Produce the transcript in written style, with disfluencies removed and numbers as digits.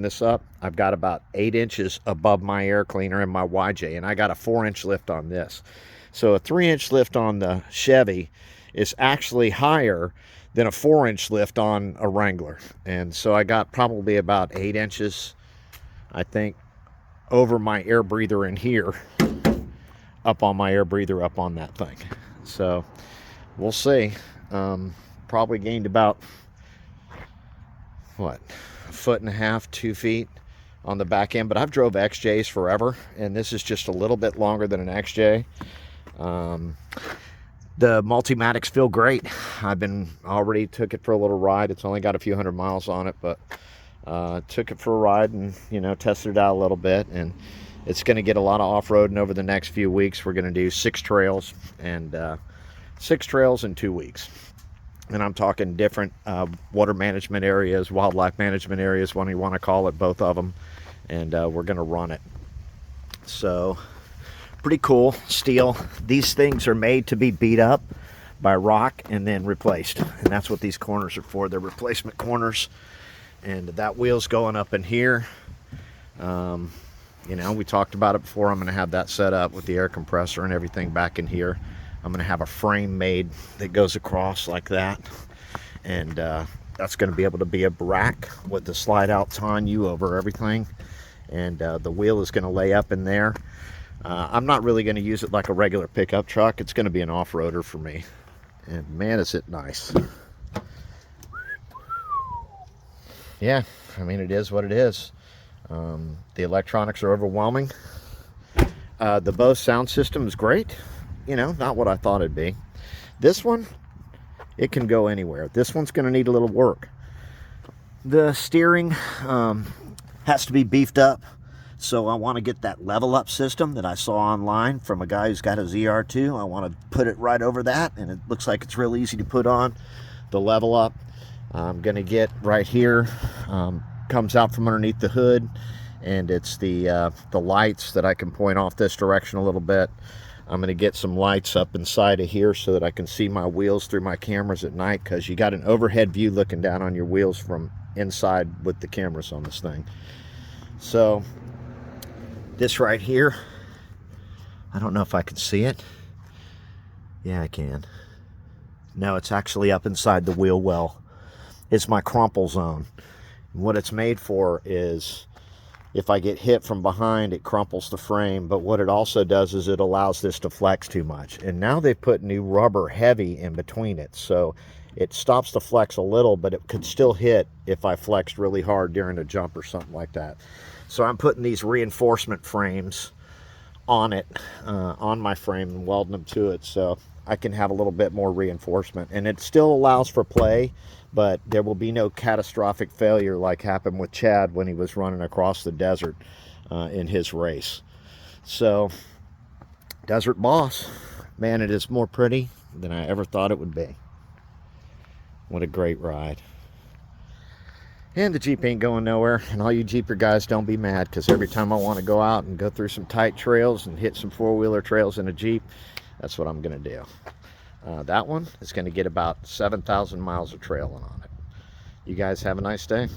this up, I've got about 8 inches above my air cleaner in my YJ, and I got a 4-inch lift on this. So a 3-inch lift on the Chevy is actually higher than a 4-inch lift on a Wrangler. And so I got probably about 8 inches, I think, over my air breather in here, up on my air breather up on that thing. So we'll see. Probably gained about, what, 1.5 feet, 2 feet on the back end. But I've drove XJs forever, and this is just a little bit longer than an XJ. The Multimatics feel great. I've been already took it for a little ride. It's only got a few hundred miles on it, but took it for a ride and, you know, tested it out a little bit. And it's going to get a lot of off-roading over the next few weeks. We're going to do 6 trails and 6 trails in 2 weeks. And I'm talking different water management areas, wildlife management areas, what you want to call it, both of them. And we're going to run it. So pretty cool. Steel. These things are made to be beat up by rock and then replaced. And that's what these corners are for. They're replacement corners. And that wheel's going up in here. You know, we talked about it before. I'm going to have that set up with the air compressor and everything back in here. I'm going to have a frame made that goes across like that. And that's going to be able to be a rack with the slide out tonneau over everything. And the wheel is going to lay up in there. I'm not really going to use it like a regular pickup truck. It's going to be an off-roader for me. And man, is it nice. Yeah, I mean, it is what it is. The electronics are overwhelming. The Bose sound system is great. You know, not what I thought it'd be. This one, it can go anywhere. This one's going to need a little work. The steering has to be beefed up. So I want to get that level up system that I saw online from a guy who's got a ZR2. I want to put it right over that, and it looks like it's real easy to put on. The level up, I'm going to get right here, comes out from underneath the hood, and it's the lights that I can point off this direction a little bit. I'm going to get some lights up inside of here so that I can see my wheels through my cameras at night, because you got an overhead view looking down on your wheels from inside with the cameras on this thing. So this right here, I don't know if I can see it. Yeah, I can. No, it's actually up inside the wheel well. It's my crumple zone. What it's made for is, if I get hit from behind, it crumples the frame. But what it also does is it allows this to flex too much. And now they put new rubber heavy in between it. So it stops the flex a little, but it could still hit if I flexed really hard during a jump or something like that. So I'm putting these reinforcement frames on it, on my frame, and welding them to it so I can have a little bit more reinforcement. And it still allows for play, but there will be no catastrophic failure like happened with Chad when he was running across the desert in his race. So, Desert Boss, man, it is more pretty than I ever thought it would be. What a great ride. And the Jeep ain't going nowhere. And all you Jeeper guys, don't be mad, because every time I want to go out and go through some tight trails and hit some four-wheeler trails in a Jeep, that's what I'm going to do. That one is going to get about 7,000 miles of trailing on it. You guys have a nice day.